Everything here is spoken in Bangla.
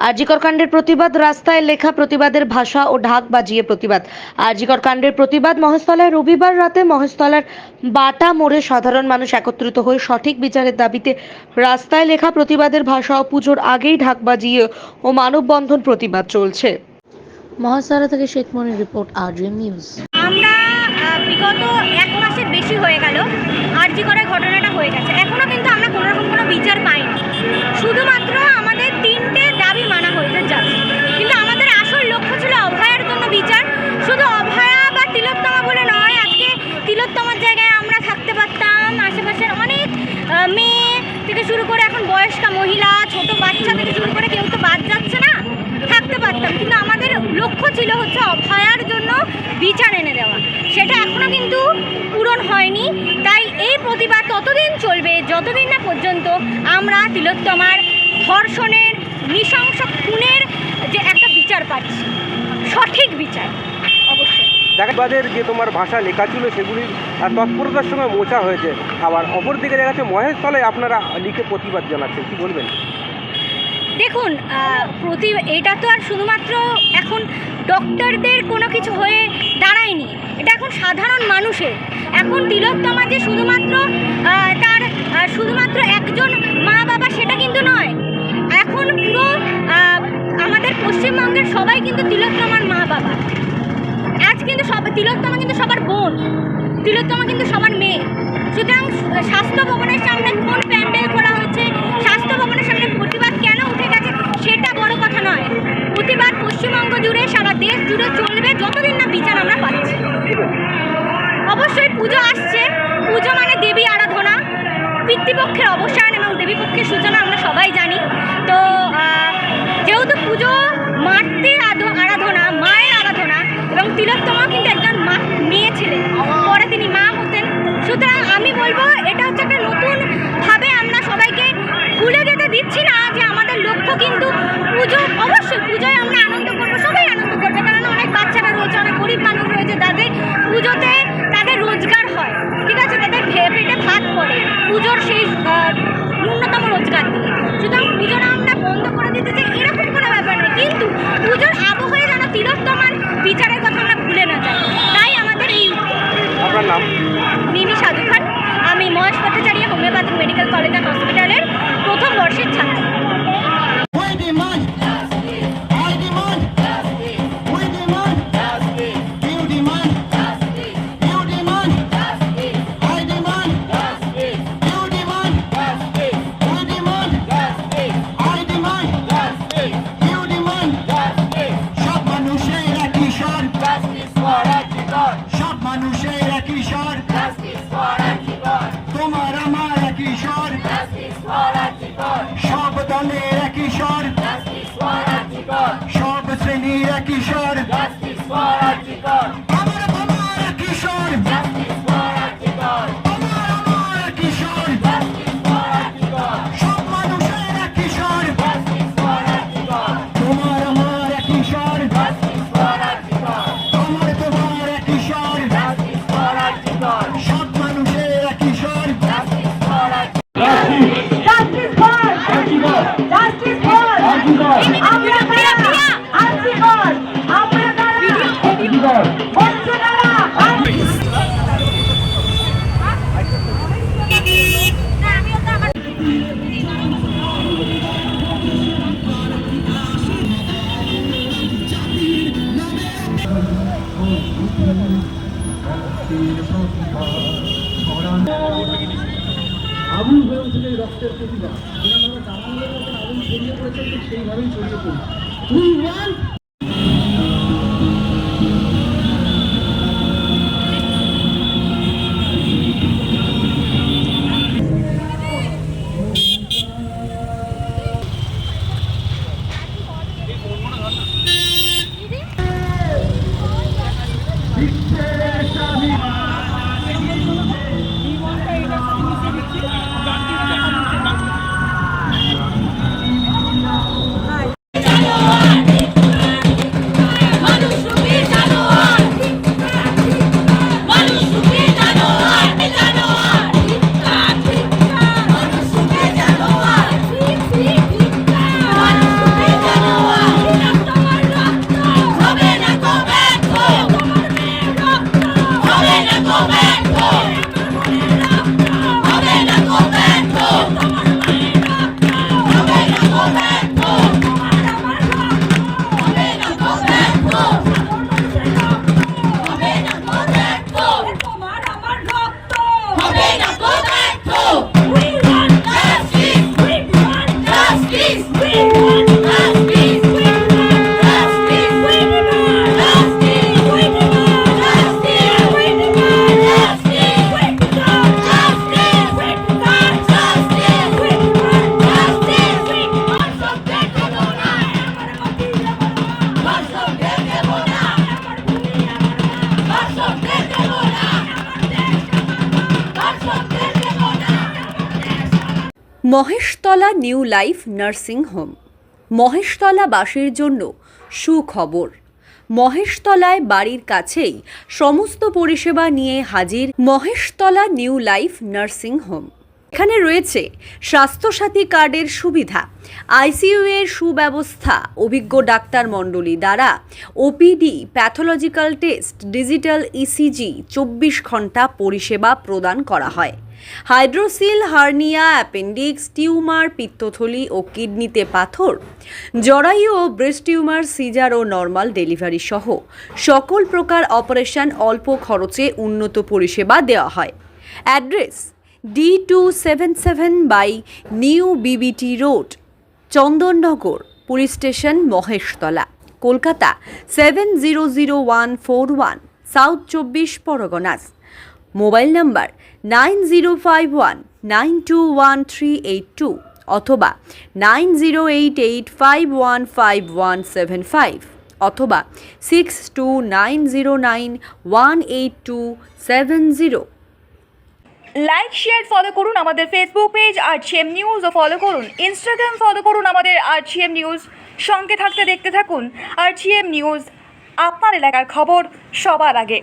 আরজিকর কাণ্ডের প্রতিবাদ, রাস্তায় লেখা প্রতিবাদের ভাষা ও ঢাক বাজিয়ে প্রতিবাদ। আরজিকর কাণ্ডের প্রতিবাদ মহেশতলায় রবিবার রাতে মহেশতলার বাটা মোড়ে সাধারণ মানুষ একত্রিত হয়ে সঠিক বিচারের দাবিতে রাস্তায় লেখা প্রতিবাদের ভাষা ও পুজোর আগেই ঢাক বাজিয়ে ও মানববন্ধন প্রতিবাদ চলছে। মহেশতলা থেকে শেখ মনির রিপোর্ট, আরজিএম নিউজ। আমরা বিগত 1 মাসের বেশি হয়ে গেল আরজিকরের ঘটনাটা হয়ে গেছে, এখনো কিন্তু আমরা কোনোরকম কোনো বিচার পাইনি। শুধুমাত্র আমাদের 3টে দাবি মানা হয়েছে যাচ্ছে, কিন্তু আমাদের আসল লক্ষ্য ছিল অভয়ার জন্য বিচার। শুধু অভয়া বা তিলোত্তমা বলে নয়, আজকে তিলোত্তমার জায়গায় আমরা থাকতে পারতাম। আশেপাশের অনেক মেয়ে থেকে শুরু করে এখন বয়স্কা মহিলা, ছোট বাচ্চা থেকে শুরু করে কেউ তো বাদ যাচ্ছে না, থাকতে পারতাম। কিন্তু আমাদের লক্ষ্য ছিল হচ্ছে অভয়ার জন্য বিচার এনে দেওয়া, সেটা এখনো কিন্তু পূরণ হয়নি। তাই এই প্রতিবাদ ততদিন চলবে যতদিন না পর্যন্ত আমরা তিলোত্তমার ধর্ষণের, নৃশংস খুনের যে একটা বিচার পাচ্ছি, সঠিক বিচার। অবশ্যই দেখাবাদের যে তোমার ভাষা লেখা ছিল সেগুলি তৎপরতার সঙ্গে মোছা হয়েছে, আবার অপরদিকে দেখা যাচ্ছে মহেশতলায় আপনারা লিখে প্রতিবাদ জানাচ্ছেন, কি বলবেন? দেখুন, এটা তো আর শুধুমাত্র এখন ডক্টরদের কোনো কিছু হয়ে দাঁড়ায়নি, এটা এখন সাধারণ মানুষের। এখন তিলোত্তমা যে শুধুমাত্র তার শুধুমাত্র একজন মা বাবা সেটা কিন্তু নয়, এখন পুরো আমাদের পশ্চিমবঙ্গের সবাই কিন্তু তিলোত্তমার মা বাবা। আজ কিন্তু তিলোত্তমা কিন্তু সবার বোন, তিলোত্তমা কিন্তু সবার মেয়ে। সুতরাং স্বাস্থ্য ভবনের সামনে কোন প্যান্ডেল করা হচ্ছে, স্বাস্থ্য ভবনের সামনে প্রতিবাদ কেন উঠে গেছে সেটা বড় কথা নয়। প্রতিবাদ পশ্চিমবঙ্গ জুড়ে, সারা দেশ জুড়ে চলবে যতদিন না বিচার আমরা পাচ্ছি। অবশ্যই পুজো আসছে, পুজো মানে দেবী আরাধনা, পিতৃপক্ষের অবসান এবং দেবীপক্ষের সূচনা আমরা সবাই জানি। তো যেহেতু পুজো মাতৃ আরাধনা, মায়ের আরাধনা, এবং তিলোত্তমা কিন্তু একজন মেয়ে ছিলেন, পরে তিনি মা হতেন। সুতরাং আমি বলবো এটা হচ্ছে একটা নতুনভাবে আমরা সবাইকে ভুলে যেতে দিচ্ছি না যে আমাদের লক্ষ্য কিন্তু পুজো। অবশ্যই পুজোয় আমরা আনন্দ করবো, সবাই আনন্দ করবে, কারণ অনেক বাচ্চারা রয়েছে, অনেক গরিব মানুষ রয়েছে, তাদের পুজোতে তাদের রোজগার হয়, ঠিক আছে, তাদের পেটে ভাত পড়ে পুজোর সেই ন্যূনতম রোজগার দিয়ে। সুতরাং পুজোটা আমরা বন্ধ করে দিতে চাই এরকম কোনো ব্যাপার নেই, কিন্তু পুজোর আবহে যেন তিলোত্তমার বিচারের কথা আমরা ভুলে না যাই। তাই আমাদের এই। আপনার নাম? মিমি সাধু খান। আমি Mahesh Bhattacharya homeopathic medical college and হসপিটালের প্রথম বর্ষের ছাত্র। সব দলের একই স্বর, সব শ্রেণীর একই স্বর, আমার আমার একই স্বর, আমার একই স্বর, সব মানুষের একই স্বর, তোমার আমার একই স্বর, আমার তোমার একই স্বর, সব মানুষের একই স্বর। আগুন হয়ে উঠেছে রক্তের প্রতিবাদ, যেভাবে দাঁড়ানোর মতন আগুন ছড়িয়ে পড়েছে ঠিক সেইভাবেই ছড়িয়ে পড়ি। Maheshtala new life nursing home. মহেশতলাবাসীর জন্য সুখবর। মহেশতলায় বাড়ির কাছেই সমস্ত পরিষেবা নিয়ে হাজির Maheshtala new life nursing home. এখানে রয়েছে স্বাস্থ্যসাথী কার্ডের সুবিধা, আইসিইউ এর সুব্যবস্থা, অভিজ্ঞ ডাক্তার মণ্ডলী দ্বারা OPD, pathological test, digital ECG 24 ঘন্টা পরিষেবা প্রদান করা হয়। হাইড্রোসিল, হার্নিয়া, অ্যাপেন্ডিক্স, টিউমার, পিত্তথলি ও কিডনিতে পাথর, জরায়ু ও ব্রেস্ট টিউমার, সিজার ও নর্মাল ডেলিভারি সহ সকল প্রকার অপারেশন অল্প খরচে উন্নত পরিষেবা দেওয়া হয়। Address D277 by new BBT road, Chandannagar, police station, Maheshtala, Kolkata 700141, south 24 Parganas. Mobile number 9051921382 অথবা 9088515175 অথবা 6290918270। লাইক শেয়ার ফলো করুন আমাদের ফেসবুক পেজ RGM নিউজ ও ফলো করুন ইনস্টাগ্রাম ফলো করুন আমাদের RGM নিউজ। সঙ্গে থাকতে দেখতে থাকুন RGM নিউজ, আপনার এলাকার খবর সবার আগে।